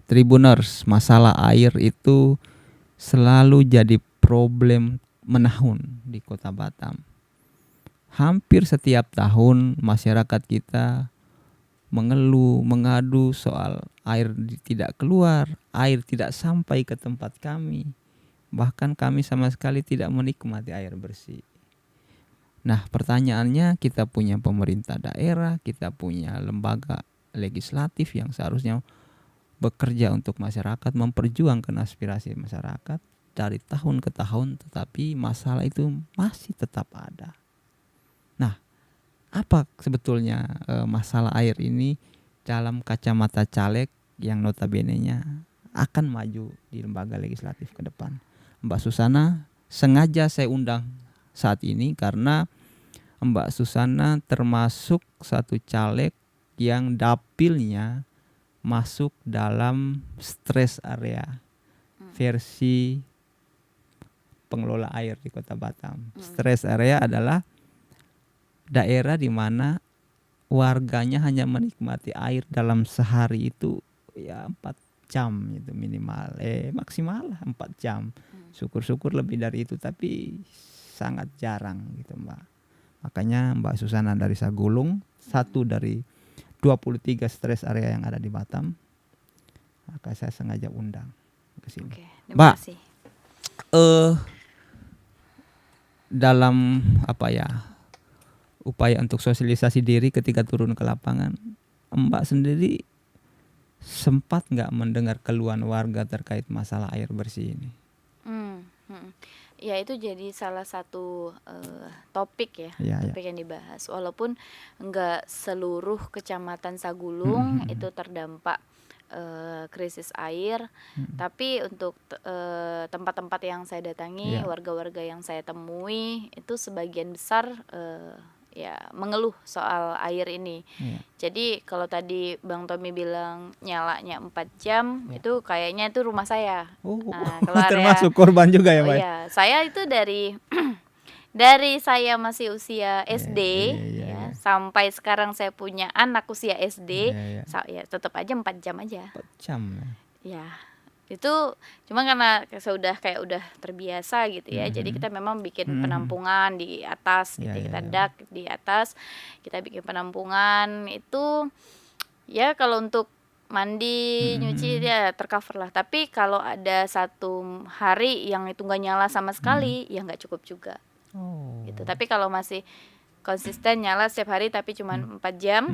Tribuners, masalah air itu selalu jadi problem menahun di Kota Batam. Hampir setiap tahun masyarakat kita mengeluh, mengadu soal air tidak keluar, air tidak sampai ke tempat kami. Bahkan kami sama sekali tidak menikmati air bersih. Nah, pertanyaannya, kita punya pemerintah daerah, kita punya lembaga legislatif yang seharusnya bekerja untuk masyarakat, memperjuangkan aspirasi masyarakat dari tahun ke tahun, tetapi masalah itu masih tetap ada. Nah, apa sebetulnya masalah air ini dalam kacamata caleg yang notabene-nya akan maju di lembaga legislatif ke depan? Mbak Susana sengaja saya undang saat ini karena Mbak Susana termasuk satu caleg yang dapilnya masuk dalam stress area versi pengelola air di Kota Batam. Stress area adalah daerah di mana warganya hanya menikmati air dalam sehari itu ya 4 jam itu minimal, maksimal 4 jam. Syukur-syukur lebih dari itu, tapi sangat jarang gitu Mbak. Makanya Mbak Susana dari Sagulung, satu dari 23 stress area yang ada di Batam, maka saya sengaja undang ke sini. Oke, Mbak, terima kasih. Dalam upaya untuk sosialisasi diri ketika turun ke lapangan, Mbak sendiri sempat nggak mendengar keluhan warga terkait masalah air bersih ini? Ya, itu jadi salah satu topik topik yang dibahas. Walaupun nggak seluruh kecamatan Sagulung itu terdampak krisis air, tapi untuk tempat-tempat yang saya datangi, warga-warga yang saya temui itu sebagian besar mengeluh soal air ini. Jadi kalau tadi Bang Tommy bilang nyalanya 4 jam, itu kayaknya itu rumah saya. Kalau termasuk korban juga ya, Mbak? Iya, saya itu dari saya masih usia SD sampai sekarang saya punya anak usia SD, ya tetap aja 4 jam aja. 4 jam. Ya. Itu cuma karena sudah udah terbiasa gitu ya. Jadi kita memang bikin penampungan di atas gitu. Kita dak di atas, kita bikin penampungan itu ya kalau untuk mandi, nyuci ya tercover lah. Tapi kalau ada satu hari yang itu nggak nyala sama sekali, ya nggak cukup juga. Gitu. Tapi kalau masih konsisten nyala setiap hari tapi cuma 4 jam,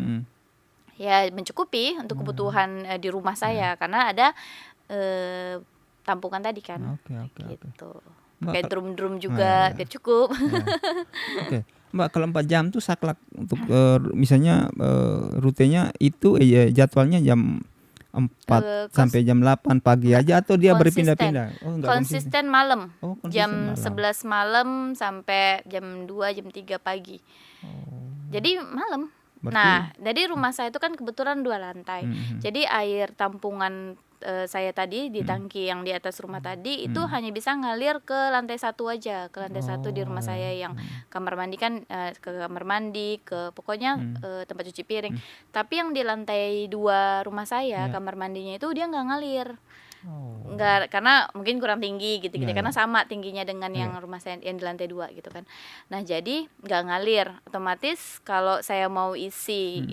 ya mencukupi untuk kebutuhan di rumah saya karena ada tampungan tadi kan. Gitu. Kayak drum-drum juga biar cukup. Mbak, kalau 4 jam tuh saklek untuk misalnya rutenya itu jadwalnya jam 4 sampai jam 8 pagi aja atau dia berpindah-pindah? Konsisten malam. Jam 11 malam sampai jam 2 jam 3 pagi. Jadi malam. Nah, jadi rumah saya itu kan kebetulan 2 lantai. Jadi air tampungan saya tadi di tangki yang di atas rumah tadi itu hanya bisa ngalir ke lantai 1 aja, ke lantai 1 di rumah saya yang kamar mandi kan ke kamar mandi, ke pokoknya tempat cuci piring. Tapi yang di lantai 2 rumah saya, kamar mandinya itu dia nggak ngalir. Enggak, karena mungkin kurang tinggi gitu karena sama tingginya dengan yang rumah saya yang di lantai 2 gitu kan. Nah, jadi nggak ngalir. Otomatis kalau saya mau isi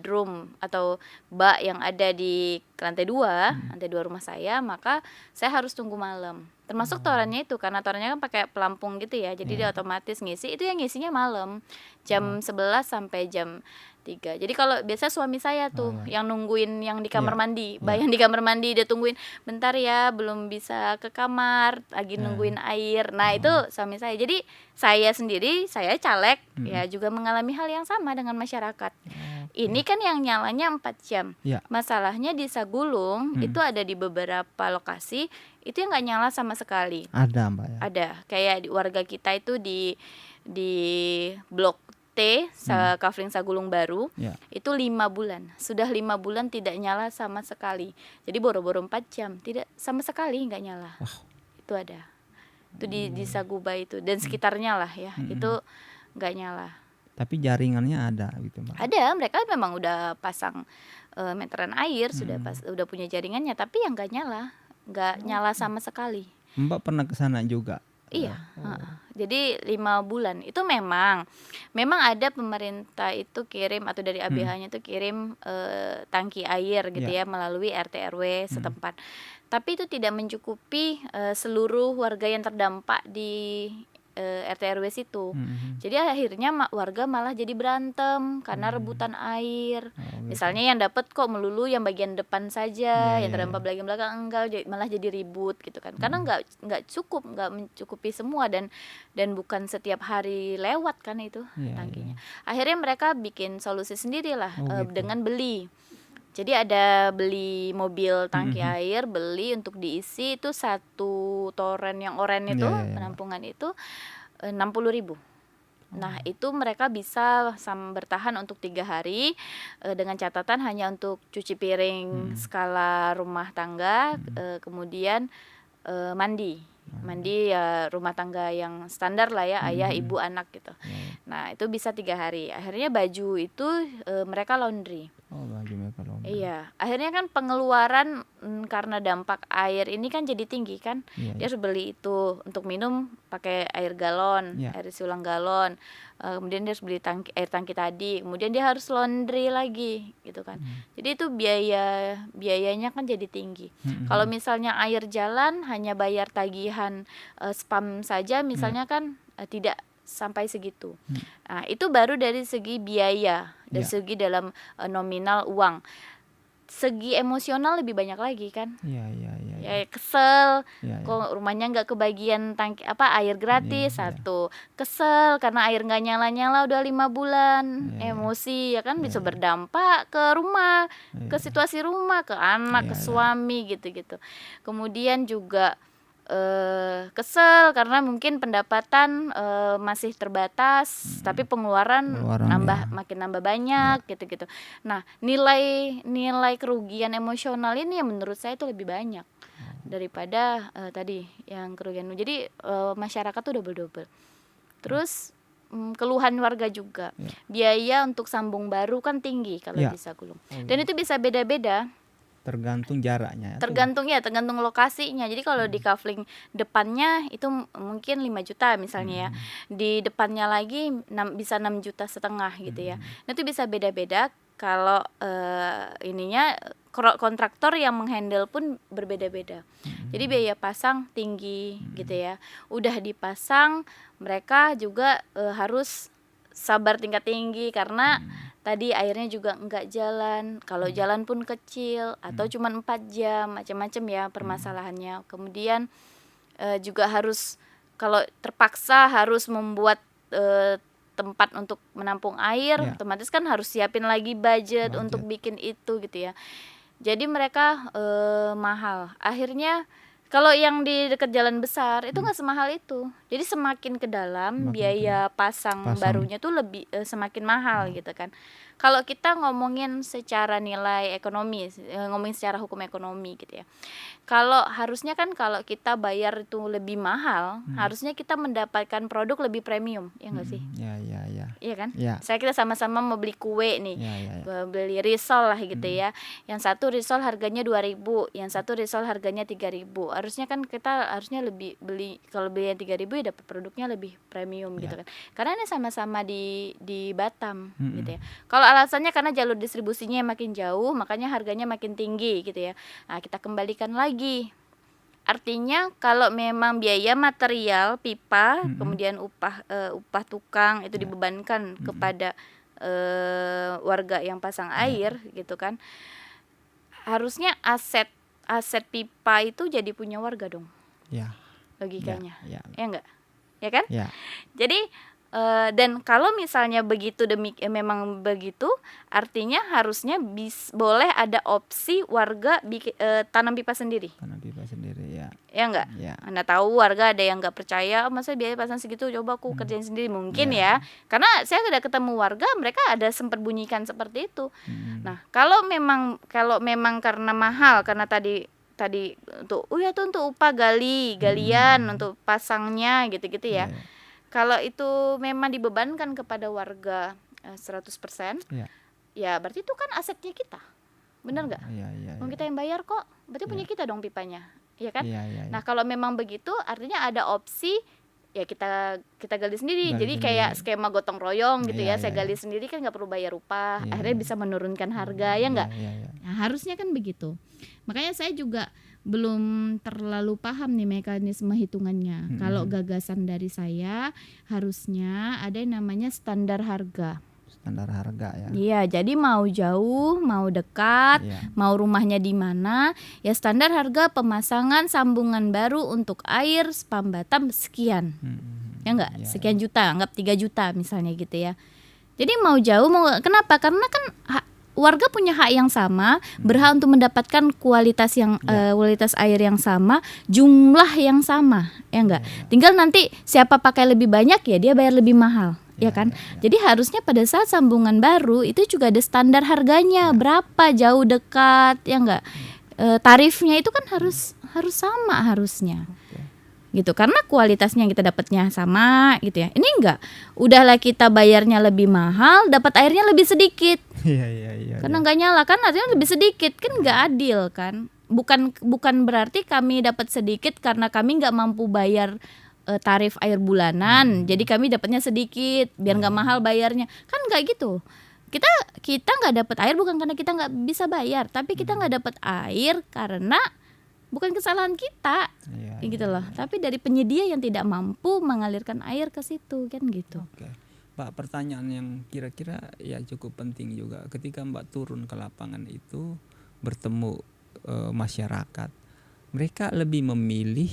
drum atau bak yang ada di lantai 2 rumah saya, maka saya harus tunggu malam. Termasuk torannya itu, karena torannya kan pakai pelampung gitu ya. Jadi dia otomatis ngisi, itu yang ngisinya malam. Jam 11 sampai jam 3. Jadi kalau biasa suami saya tuh yang nungguin yang di kamar mandi, bayang di kamar mandi dia tungguin, bentar ya belum bisa ke kamar, lagi nungguin air. Nah, itu suami saya. Jadi saya sendiri, saya caleg ya juga mengalami hal yang sama dengan masyarakat. Ini kan yang nyalanya 4 jam. Masalahnya di Sagulung itu ada di beberapa lokasi itu yang nggak nyala sama sekali. Ada, Mbak ya? Ada. Kayak di warga kita itu di blok Kafling Sagulung Baru, itu 5 bulan. Sudah 5 bulan tidak nyala sama sekali. Jadi boro-boro 4 jam, tidak sama sekali nggak nyala. Itu ada. Itu di Saguba itu dan sekitarnya lah ya. Itu nggak nyala. Tapi jaringannya ada gitu, Mbak. Ada, mereka memang udah pasang meteran air, udah punya jaringannya, tapi yang nggak nyala sama sekali. Mbak pernah ke sana juga? Iya. Jadi 5 bulan itu memang ada pemerintah itu kirim atau dari ABH-nya itu kirim tangki air gitu ya melalui RT RW setempat. Tapi itu tidak mencukupi seluruh warga yang terdampak di RT RW situ. Jadi akhirnya warga malah jadi berantem karena rebutan air. Misalnya yang dapat kok melulu yang bagian depan saja, yang terdampak bagian belakang enggak, malah jadi ribut gitu kan. Karena nggak mencukupi semua dan bukan setiap hari lewat kan itu tangkinya. Akhirnya mereka bikin solusi sendirilah dengan beli. Jadi ada beli mobil tangki air, beli untuk diisi itu satu toren yang oranye itu penampungan itu 60.000. Nah itu mereka bisa bertahan untuk 3 hari dengan catatan hanya untuk cuci piring skala rumah tangga, kemudian mandi ya rumah tangga yang standar lah ya, ayah ibu anak gitu. Nah itu bisa 3 hari. Akhirnya baju itu mereka laundry. Baju mereka laundry. Iya, akhirnya kan pengeluaran karena dampak air ini kan jadi tinggi kan. Dia harus beli itu untuk minum pakai air galon, air isi ulang galon. Kemudian dia harus beli air tangki tadi, kemudian dia harus laundry lagi gitu kan. Jadi itu biayanya kan jadi tinggi. Kalau misalnya air jalan hanya bayar tagihan spam saja misalnya kan tidak sampai segitu. Nah, itu baru dari segi biaya, dari segi dalam nominal uang. Segi emosional lebih banyak lagi kan. Ya kesel, kok rumahnya nggak kebagian tangki air gratis satu. Kesel karena air nggak nyala udah 5 bulan. Emosi ya kan bisa berdampak ke rumah, ke situasi rumah, ke anak, ke suami gitu-gitu. Kemudian juga kesel karena mungkin pendapatan masih terbatas, tapi pengeluaran makin nambah banyak gitu-gitu. Nah nilai kerugian emosional ini yang menurut saya itu lebih banyak daripada tadi yang kerugian. Jadi masyarakat tuh double. Terus keluhan warga juga, biaya untuk sambung baru kan tinggi kalau di Sagulung, dan itu bisa beda-beda. Tergantung jaraknya. Tergantung lokasinya. Jadi kalau di kafling depannya itu mungkin 5 juta misalnya ya. Di depannya lagi bisa 6,5 juta gitu ya. Nah itu bisa beda-beda kalau kontraktor yang menghandle pun berbeda-beda. Jadi biaya pasang tinggi gitu ya. Udah dipasang mereka juga harus sabar tingkat tinggi karena tadi airnya juga enggak jalan. Kalau jalan pun kecil atau cuma 4 jam, macam-macam ya permasalahannya. Kemudian juga harus kalau terpaksa harus membuat tempat untuk menampung air, otomatis kan harus siapin lagi budget untuk bikin itu gitu ya. Jadi mereka mahal. Akhirnya kalau yang di dekat jalan besar itu nggak semahal itu. Jadi semakin ke dalam biaya pasang barunya tuh lebih semakin mahal gitu kan. Kalau kita ngomongin secara nilai ekonomi, ngomongin secara hukum ekonomi gitu ya. Kalau harusnya kan kalau kita bayar itu lebih mahal, harusnya kita mendapatkan produk lebih premium, ya nggak sih? Iya kan? Kita sama-sama mau beli kue nih, beli risol lah gitu ya. Yang satu risol harganya 2.000, yang satu risol harganya 3.000. Harusnya kan kita lebih beli, kalau beli yang 3.000 ya dapat produknya lebih premium gitu kan. Karena ini sama-sama di Batam gitu ya. Kalau alasannya karena jalur distribusinya makin jauh, makanya harganya makin tinggi gitu ya. Nah, kita kembalikan lagi. Artinya kalau memang biaya material pipa, kemudian upah tukang itu dibebankan kepada warga yang pasang air gitu kan. Harusnya aset pipa itu jadi punya warga dong. Logikanya. Ya enggak? Ya kan? Jadi dan kalau misalnya begitu memang begitu, artinya harusnya boleh ada opsi warga tanam pipa sendiri. Ya enggak? Anda tahu warga ada yang enggak percaya, masa biaya pasang segitu, coba aku kerjain sendiri mungkin ya. Karena saya sudah ketemu warga, mereka ada sempat bunyikan seperti itu. Nah, kalau memang karena mahal, karena tadi untuk untuk upah galian untuk pasangnya gitu-gitu ya. Kalau itu memang dibebankan kepada warga 100%, ya berarti itu kan asetnya kita, benar nggak? Kalau kita yang bayar kok, berarti punya kita dong pipanya, ya kan? Nah kalau memang begitu, artinya ada opsi ya kita gali sendiri. Jadi kayak skema gotong royong gitu ya. Saya gali sendiri kan nggak perlu bayar upah, akhirnya bisa menurunkan harga, ya nggak? Nah, harusnya kan begitu. Makanya saya juga belum terlalu paham nih mekanisme hitungannya. Kalau gagasan dari saya, harusnya ada yang namanya standar harga. Standar harga ya. Iya, jadi mau jauh, mau dekat, mau rumahnya di mana, ya standar harga pemasangan sambungan baru untuk air spam Batam sekian. Ya enggak? Sekian juta, anggap 3 juta misalnya gitu ya. Jadi mau jauh, mau kenapa? Karena kan warga punya hak yang sama, berhak untuk mendapatkan kualitas yang kualitas air yang sama, jumlah yang sama, ya enggak? Tinggal nanti siapa pakai lebih banyak ya dia bayar lebih mahal, ya kan? Jadi harusnya pada saat sambungan baru itu juga ada standar harganya, berapa jauh dekat, ya enggak? Tarifnya itu kan harus sama harusnya. Gitu, karena kualitasnya yang kita dapatnya sama gitu ya. Ini enggak, udahlah kita bayarnya lebih mahal, dapat airnya lebih sedikit. Karena enggak nyala kan, artinya lebih sedikit, kan enggak adil kan. Bukan berarti kami dapat sedikit karena kami enggak mampu bayar tarif air bulanan. Jadi kami dapatnya sedikit biar enggak mahal bayarnya. Kan enggak gitu. Kita enggak dapat air bukan karena kita enggak bisa bayar, tapi kita enggak dapat air karena bukan kesalahan kita, gitu loh. Tapi dari penyedia yang tidak mampu mengalirkan air ke situ, kan gitu. Oke. Pak, pertanyaan yang kira-kira ya cukup penting juga. Ketika Mbak turun ke lapangan itu bertemu masyarakat, mereka lebih memilih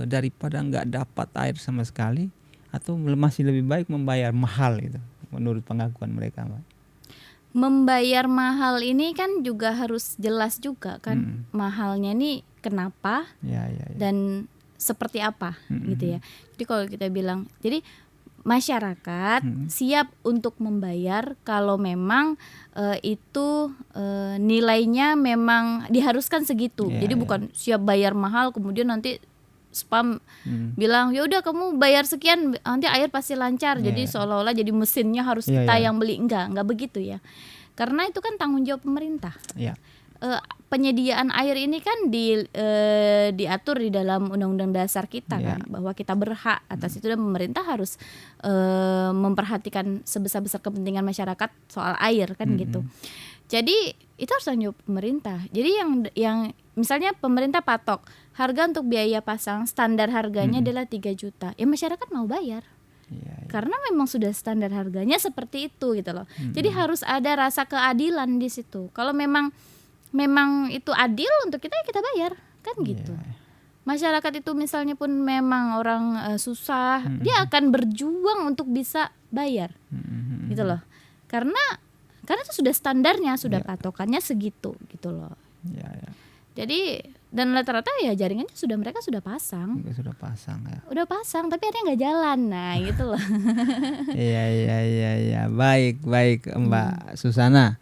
daripada nggak dapat air sama sekali, atau masih lebih baik membayar mahal gitu, menurut pengakuan mereka, Mbak? Membayar mahal ini kan juga harus jelas juga kan, mahalnya ini kenapa dan seperti apa gitu ya. Jadi kalau kita bilang, jadi masyarakat siap untuk membayar kalau memang itu nilainya memang diharuskan segitu. Jadi bukan siap bayar mahal kemudian nanti spam bilang ya udah kamu bayar sekian nanti air pasti lancar. Jadi seolah-olah jadi mesinnya harus kita yang beli, enggak begitu ya. Karena itu kan tanggung jawab pemerintah. Penyediaan air ini kan diatur di dalam Undang-Undang Dasar kita kan, bahwa kita berhak atas itu dan pemerintah harus memperhatikan sebesar-besar kepentingan masyarakat soal air kan gitu. Jadi itu harus tanggung jawab pemerintah. Jadi yang misalnya pemerintah patok harga untuk biaya pasang standar harganya adalah 3 juta. Ya masyarakat mau bayar. Karena memang sudah standar harganya seperti itu gitu loh. Jadi harus ada rasa keadilan di situ. Kalau memang itu adil untuk kita, ya kita bayar kan gitu. Masyarakat itu misalnya pun memang orang susah, dia akan berjuang untuk bisa bayar gitu loh. Karena itu sudah standarnya, sudah patokannya segitu gitu loh. Jadi dan rata-rata ya jaringannya mereka sudah pasang. Udah pasang tapi ada yang nggak jalan, nah gitu loh. Iya. Baik Mbak Susana.